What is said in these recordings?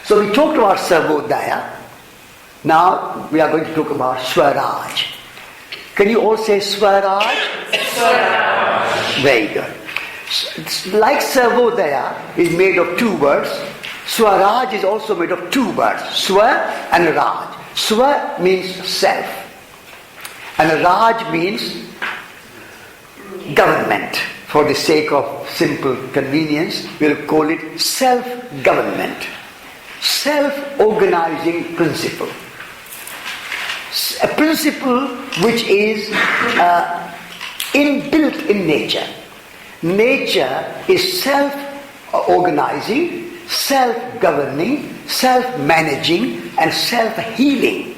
So we talked about Sarvodaya. Now we are going to talk about Swaraj. Can you all say Swaraj? Swaraj. Very good. Like Sarvodaya is made of two words, Swaraj is also made of two words, Swar and Raj. Swar means self, and Raj means government. For the sake of simple convenience, we'll call it self-government, self-organizing principle. A principle which is inbuilt in nature. Nature is self-organizing, self-governing, self-managing, and self-healing.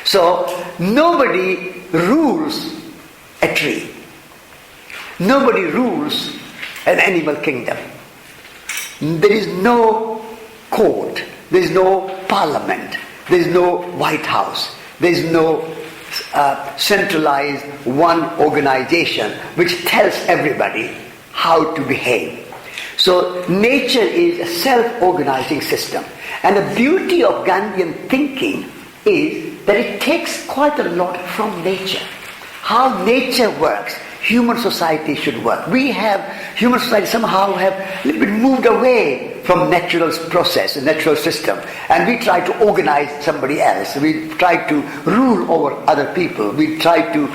So nobody rules a tree. Nobody rules an animal kingdom. There is no court. There is no parliament. There is no White House. There is no centralized one organization which tells everybody how to behave. So nature is a self-organizing system. And the beauty of Gandhian thinking is that it takes quite a lot from nature. How nature works, human society should work. Human society somehow have a little bit moved away from natural process, natural system. And we try to organize somebody else. We try to rule over other people. We try to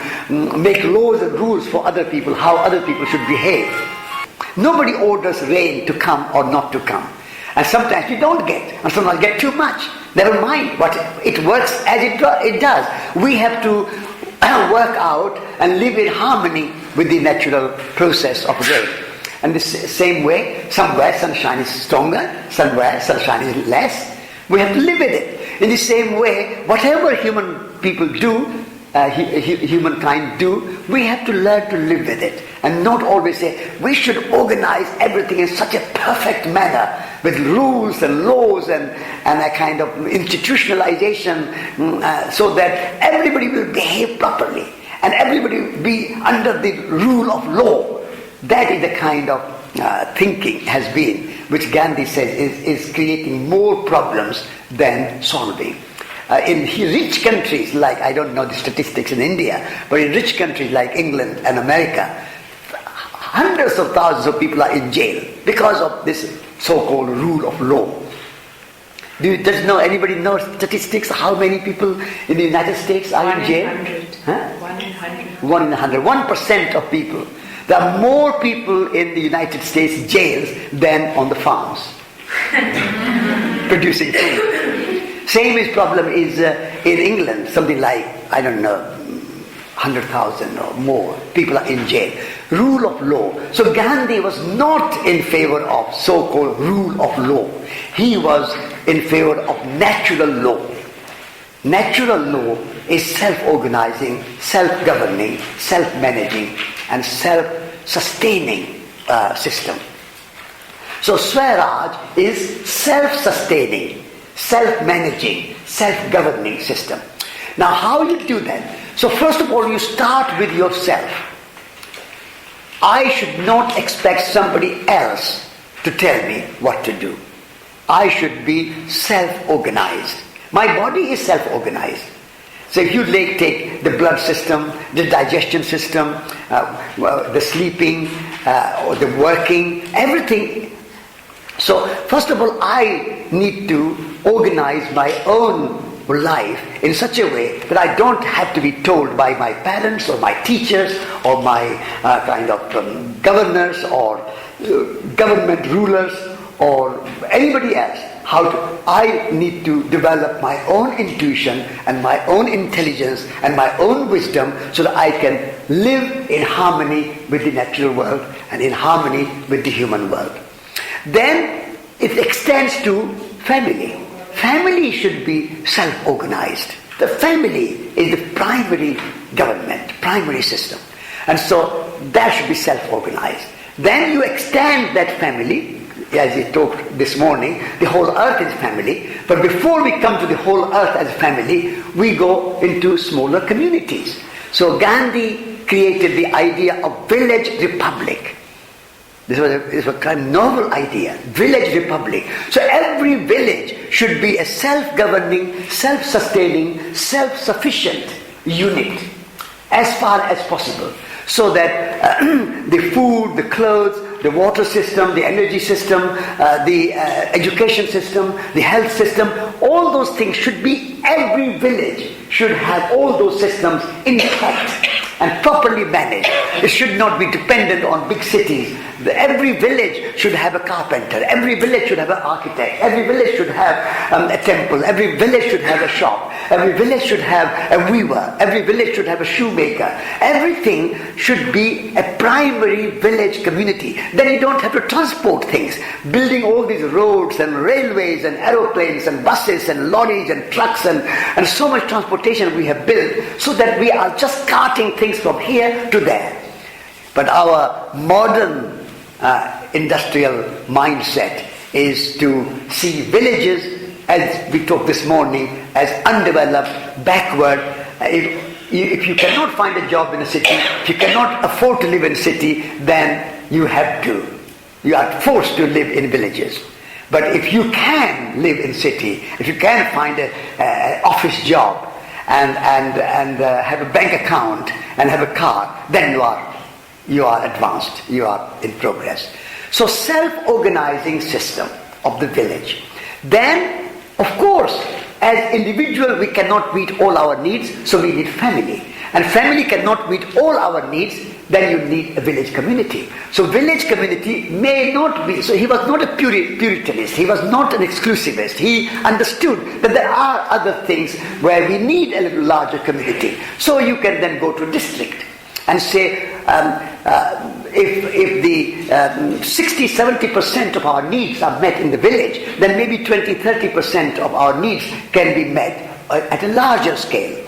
make laws and rules for other people, how other people should behave. Nobody orders rain to come or not to come. And sometimes you don't get, and sometimes you get too much. Never mind, but it works as it does. We have to work out and live in harmony with the natural process of rain. And the same way, somewhere sunshine is stronger, somewhere sunshine is less. We have to live with it. In the same way, whatever humankind do, we have to learn to live with it. And not always say, we should organize everything in such a perfect manner, with rules and laws and a kind of institutionalization, so that everybody will behave properly and everybody will be under the rule of law. That is the kind of thinking has been, which Gandhi says is creating more problems than solving. In rich countries like, I don't know the statistics in India, but in rich countries like England and America, hundreds of thousands of people are in jail because of this so-called rule of law. Does anybody know statistics? How many people in the United States are in jail? 100. Huh? 1 in 100. 1 in 100. 1% of people. There are more people in the United States jails than on the farms producing food. Same problem is in England. Something like, I don't know, 100,000 or more people are in jail. Rule of law. So Gandhi was not in favor of so-called rule of law. He was in favor of natural law. Natural law is self-organizing, self-governing, self-managing, and self-sustaining system. So Swaraj is self-sustaining, self-managing, self-governing system. Now how you do that? So first of all, you start with yourself. I should not expect somebody else to tell me what to do. I should be self-organized. My body is self-organized. So if you take the blood system, the digestion system, the sleeping, or the working, everything. So first of all, I need to organize my own life in such a way that I don't have to be told by my parents or my teachers or my governors or government rulers or anybody else how to. I need to develop my own intuition and my own intelligence and my own wisdom so that I can live in harmony with the natural world and in harmony with the human world. Then it extends to family. Family should be self-organized. The family is the primary government, primary system. And so that should be self-organized. Then you extend that family, as we talked this morning, the whole earth is family. But before we come to the whole earth as family, we go into smaller communities. So Gandhi created the idea of village republic. This was a kind of novel idea, village republic. So every village should be a self-governing, self-sustaining, self-sufficient unit as far as possible. So that the food, the clothes, the water system, the energy system, the education system, the health system, all those things should be, every village should have all those systems intact and properly managed. It should not be dependent on big cities. Every village should have a carpenter. Every village should have an architect. Every village should have a temple. Every village should have a shop. Every village should have a weaver. Every village should have a shoemaker. Everything should be a primary village community. Then you don't have to transport things. Building all these roads and railways and aeroplanes and buses and lorries and trucks and so much transportation we have built, so that we are just carting things from here to there. But our modern industrial mindset is to see villages, as we talked this morning, as undeveloped, backward. If you cannot find a job in a city, if you cannot afford to live in a city, then you are forced to live in villages. But if you can live in city, if you can find an office job and have a bank account and have a car, then you are advanced, you are in progress. So self-organizing system of the village. Then, of course, as individual we cannot meet all our needs, so we need family. And family cannot meet all our needs, then you need a village community. So village community may not be, so he was not a puritanist, he was not an exclusivist. He understood that there are other things where we need a little larger community. So you can then go to district and say, if the 60-70% of our needs are met in the village, then maybe 20-30% of our needs can be met at a larger scale.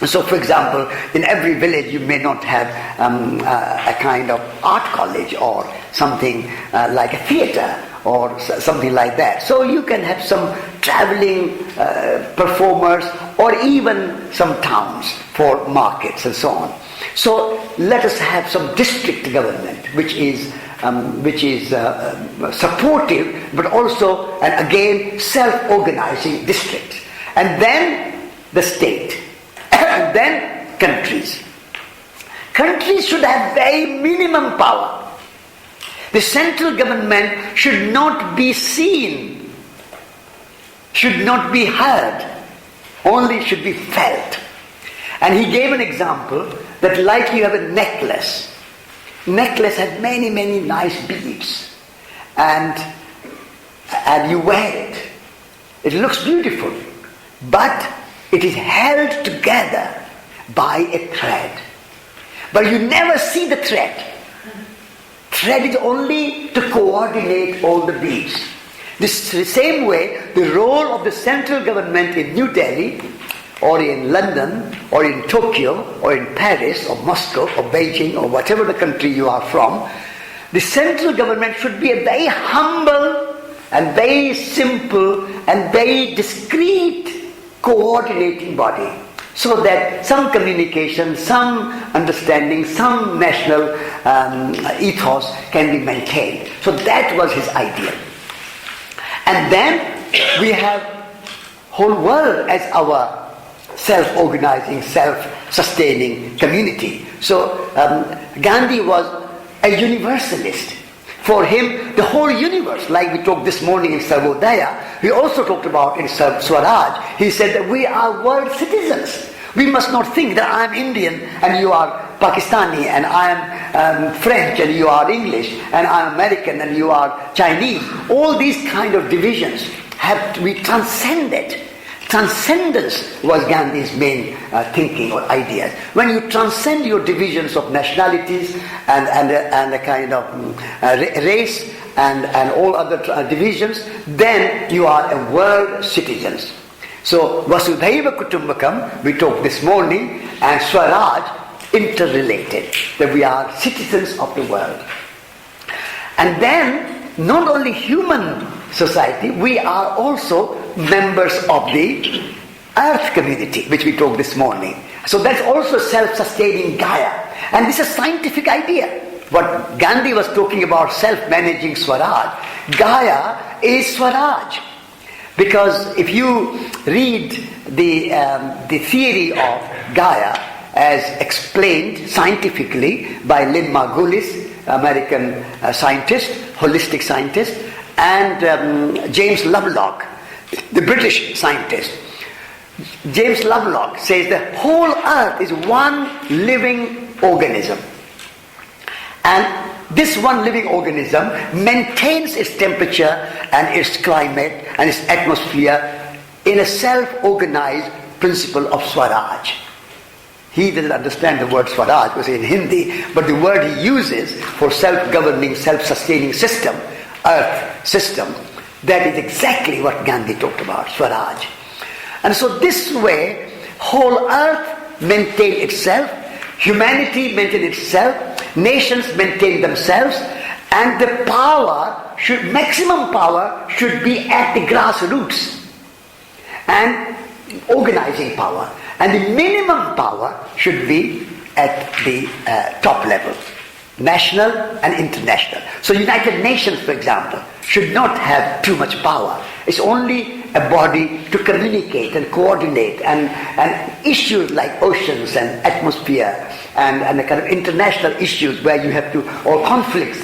So, for example, in every village you may not have a kind of art college or something like a theatre or something like that. So you can have some travelling performers or even some towns for markets and so on. So let us have some district government which is supportive, but also, and again, self-organizing districts. And then the state. And then countries. Countries should have very minimum power. The central government should not be seen, should not be heard, only should be felt. And he gave an example that like you have a necklace. Necklace has many, many nice beads. And you wear it. It looks beautiful. But it is held together by a thread. But you never see the thread. Thread is only to coordinate all the beads. This the same way, the role of the central government in New Delhi, or in London, or in Tokyo, or in Paris, or Moscow, or Beijing, or whatever the country you are from, the central government should be a very humble and very simple and very discreet coordinating body, so that some communication, some understanding, some national ethos can be maintained. So that was his idea. And then we have whole world as our self-organizing, self-sustaining community. So Gandhi was a universalist. For him, the whole universe, like we talked this morning in Sarvodaya, we also talked about in Swaraj, he said that we are world citizens. We must not think that I am Indian and you are Pakistani, and I am French and you are English, and I am American and you are Chinese. All these kind of divisions have to be transcended. Transcendence was Gandhi's main thinking or ideas. When you transcend your divisions of nationalities and a kind of race and all other divisions, then you are a world citizens. So Vasudhaiva Kutumbakam, we talked this morning, and Swaraj interrelated, that we are citizens of the world. And then not only human society, we are also members of the earth community, which we talked this morning. So that's also self-sustaining Gaia. And this is a scientific idea. what Gandhi was talking about, self-managing Swaraj, Gaia is Swaraj. Because if you read the theory of Gaia as explained scientifically by Lynn Margulis, American scientist, holistic scientist, and James Lovelock, the British scientist. James Lovelock says the whole earth is one living organism. And this one living organism maintains its temperature and its climate and its atmosphere in a self-organized principle of Swaraj. He doesn't understand the word Swaraj because in Hindi, but the word he uses for self-governing, self-sustaining system, earth system, that is exactly what Gandhi talked about, Swaraj. And so this way, whole earth maintain itself, humanity maintain itself, nations maintain themselves, and the power maximum power should be at the grassroots and organizing power, and the minimum power should be at the top level, national and international. So United Nations, for example, should not have too much power. It's only a body to communicate and coordinate and issues like oceans and atmosphere and the kind of international issues where you have to, or conflicts,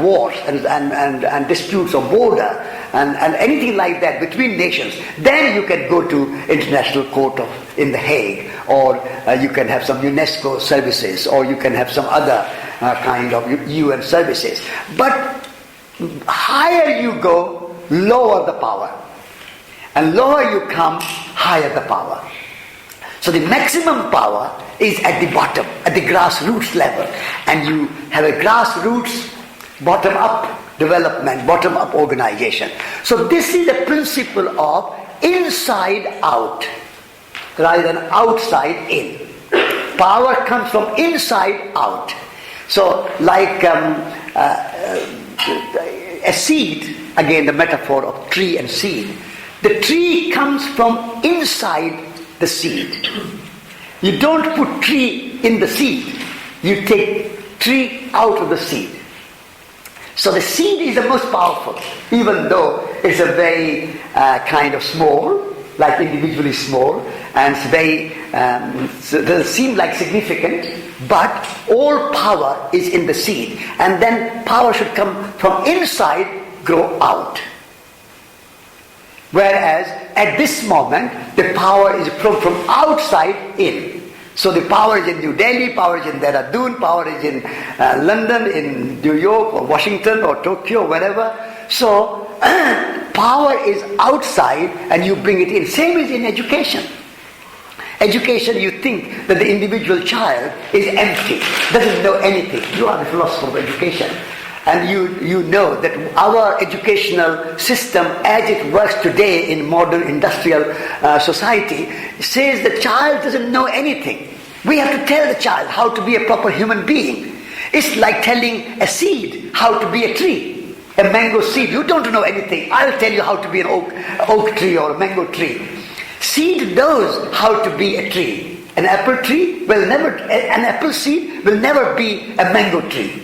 wars and disputes of border and anything like that between nations. Then you can go to International Court in The Hague, or you can have some UNESCO services, or you can have some other kind of UN services. But higher you go, lower the power. And lower you come, higher the power. So the maximum power is at the bottom, at the grassroots level. And you have a grassroots, bottom-up development, bottom-up organization. So this is the principle of inside out, rather than outside in. Power comes from inside out. So like a seed, again the metaphor of tree and seed, the tree comes from inside the seed. You don't put tree in the seed. You take tree out of the seed. So the seed is the most powerful, even though it's a very kind of small, like individually small, and it's very, so doesn't seem like significant, but all power is in the seed. And then power should come from inside, grow out. Whereas at this moment, the power is from outside in. So the power is in New Delhi, power is in Dehradun, power is in London, in New York, or Washington, or Tokyo, wherever. So power is outside and you bring it in. Same as in education. Education, you think that the individual child is empty, doesn't know anything. You are the philosopher of education. And you know that our educational system as it works today in modern industrial society says the child doesn't know anything. We have to tell the child how to be a proper human being. It's like telling a seed how to be a tree. A mango seed, you don't know anything. I'll tell you how to be an oak tree or a mango tree. Seed knows how to be a tree. An apple seed will never be a mango tree.